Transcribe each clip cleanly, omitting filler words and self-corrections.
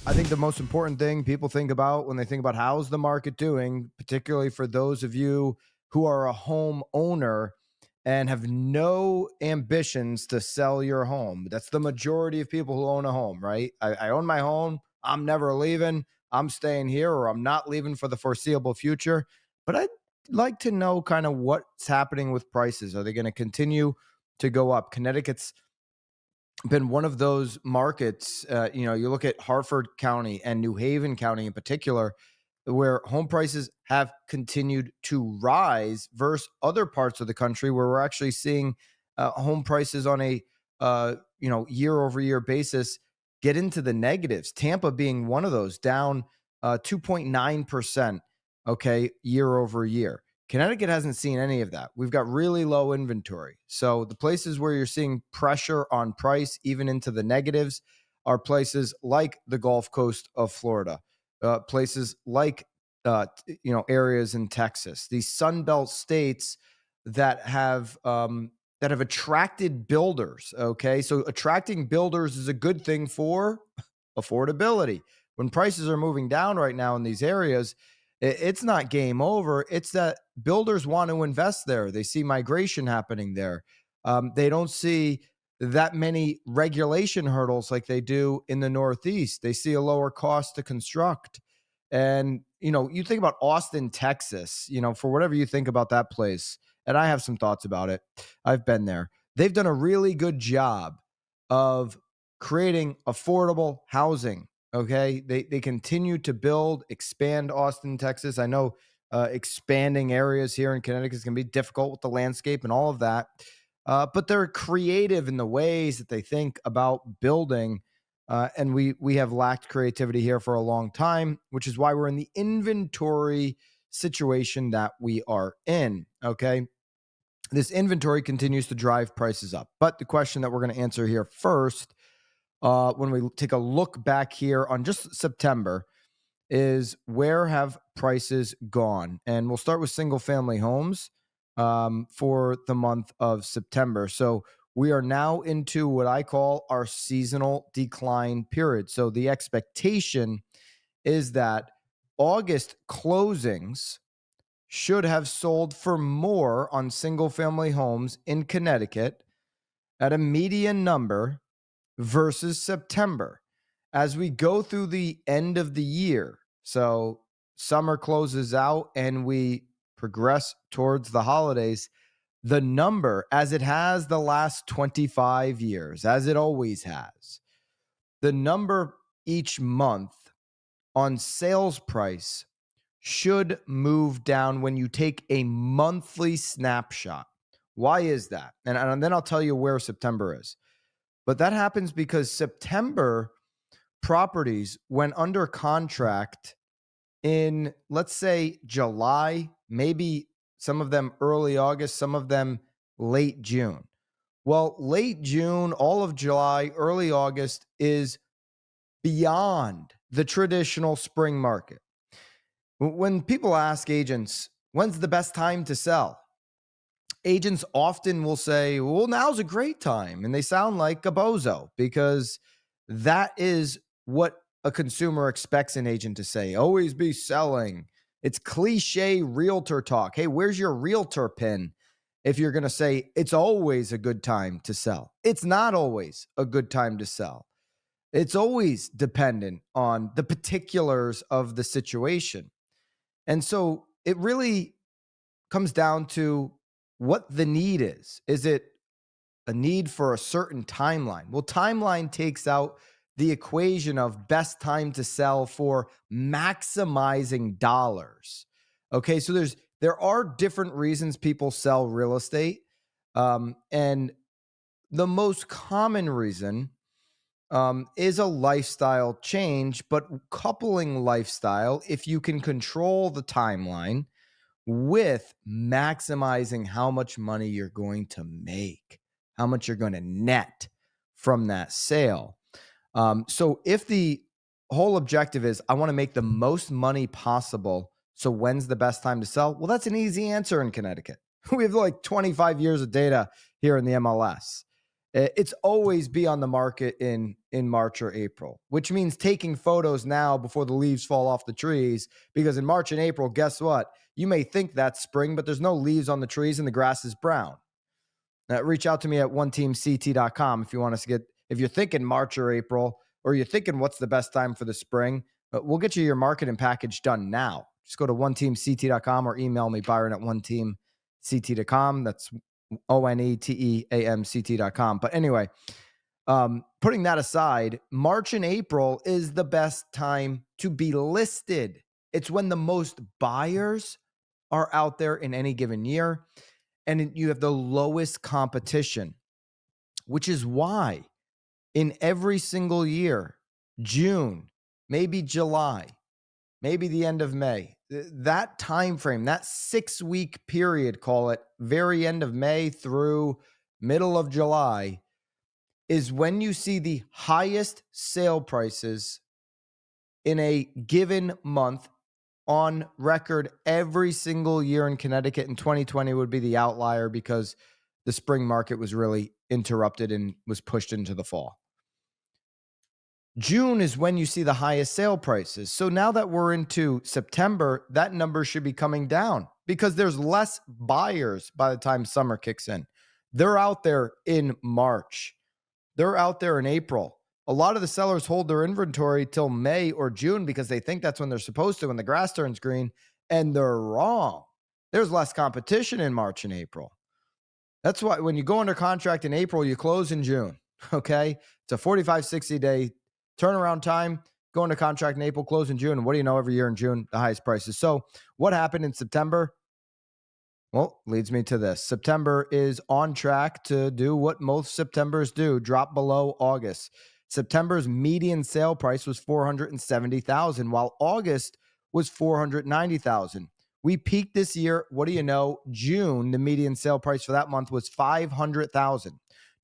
I think the most important thing people think about when they think about how's the market doing, particularly for those of you who are a home owner and have no ambitions to sell your home. That's the majority of people who own a home, right? I own my home. I'm never leaving. I'm staying here, or I'm not leaving for the foreseeable future. But I'd like to know kind of what's happening with prices. Are they going to continue to go up? Connecticut's been one of those markets. You look at Harford County and New Haven County in particular, where home prices have continued to rise versus other parts of the country where we're actually seeing home prices on a year over year basis get into the negatives. Tampa being one of those, down 2.9%, okay, year over year. Connecticut hasn't seen any of that. We've got really low inventory. So the places where you're seeing pressure on price, even into the negatives, are places like the Gulf Coast of Florida, places like areas in Texas, these Sun Belt states that have attracted builders. Okay, so attracting builders is a good thing for affordability. When prices are moving down right now in these areas, it's not game over. It's that builders want to invest there. They see migration happening there. They don't see that many regulation hurdles like they do in the Northeast. They see a lower cost to construct. And, you think about Austin, Texas, for whatever you think about that place, and I have some thoughts about it. I've been there. They've done a really good job of creating affordable housing. Okay. They continue to build, expand Austin, Texas. I know expanding areas here in Connecticut is going to be difficult with the landscape and all of that. But they're creative in the ways that they think about building. And we have lacked creativity here for a long time, which is why we're in the inventory situation that we are in. Okay. This inventory continues to drive prices up. But the question that we're going to answer here first, when we take a look back here on just September, is where have prices gone? And we'll start with single family homes for the month of September. So we are now into what I call our seasonal decline period. So the expectation is that August closings should have sold for more on single family homes in Connecticut at a median number versus September. As we go through the end of the year, so summer closes out and we progress towards the holidays, the number, as it has the last 25 years, as it always has, the number each month on sales price should move down when you take a monthly snapshot. Why is that? And then I'll tell you where September is. But that happens because September properties went under contract in, let's say, July, maybe some of them early August, some of them late June. Well, late June, all of July, early August is beyond the traditional spring market. When people ask agents, when's the best time to sell? Agents often will say, well, now's a great time. And they sound like a bozo because that is what a consumer expects an agent to say. Always be selling. It's cliche realtor talk. Hey, where's your realtor pin? If you're going to say it's always a good time to sell, it's not always a good time to sell. It's always dependent on the particulars of the situation. And so it really comes down to what the need is. Is it a need for a certain timeline? Well, timeline takes out the equation of best time to sell for maximizing dollars. Okay, so there are different reasons people sell real estate. And the most common reason is a lifestyle change, but coupling lifestyle, if you can control the timeline with maximizing how much money you're going to make, how much you're going to net from that sale. So if the whole objective is, I want to make the most money possible, so when's the best time to sell? Well, that's an easy answer in Connecticut. We have like 25 years of data here in the MLS. It's always be on the market in March or April, which means taking photos now before the leaves fall off the trees, because in March and April, guess what? You may think that's spring, but there's no leaves on the trees and the grass is brown. Reach out to me at oneteamct.com if you want us to if you're thinking March or April, or you're thinking what's the best time for the spring. We'll get you your marketing package done now. Just go to oneteamct.com or email me, Byron, at oneteamct.com. That's ONETEAMCT.com. But anyway, putting that aside, March and April is the best time to be listed. It's when the most buyers are out there in any given year, and you have the lowest competition, which is why in every single year, June, maybe July, maybe the end of May, that time frame, that 6-week period, call it very end of May through middle of July, is when you see the highest sale prices in a given month on record every single year in Connecticut. And 2020 would be the outlier because the spring market was really interrupted and was pushed into the fall. June is when you see the highest sale prices. So now that we're into September, that number should be coming down because there's less buyers by the time summer kicks in. They're out there in March. They're out there in April. A lot of the sellers hold their inventory till May or June because they think that's when they're supposed to when the grass turns green, and they're wrong. There's less competition in March and April. That's why when you go under contract in April, you close in June, okay? It's a 45, 60-day turnaround time. Go into contract in April, close in June. And what do you know, every year in June, the highest prices. So what happened in September? Well, leads me to this. September is on track to do what most Septembers do, drop below August. September's median sale price was $470,000, while August was $490,000. We peaked this year. What do you know? June, the median sale price for that month was $500,000.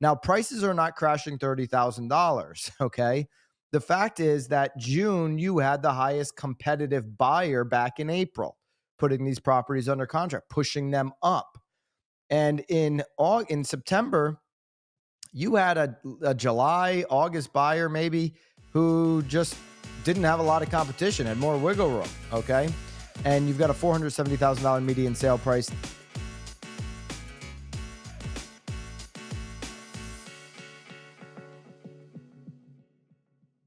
Now, prices are not crashing $30,000, okay? The fact is that June, you had the highest competitive buyer back in April, putting these properties under contract, pushing them up. And in September, you had a July, August buyer maybe who just didn't have a lot of competition, had more wiggle room, okay? And you've got a $470,000 median sale price.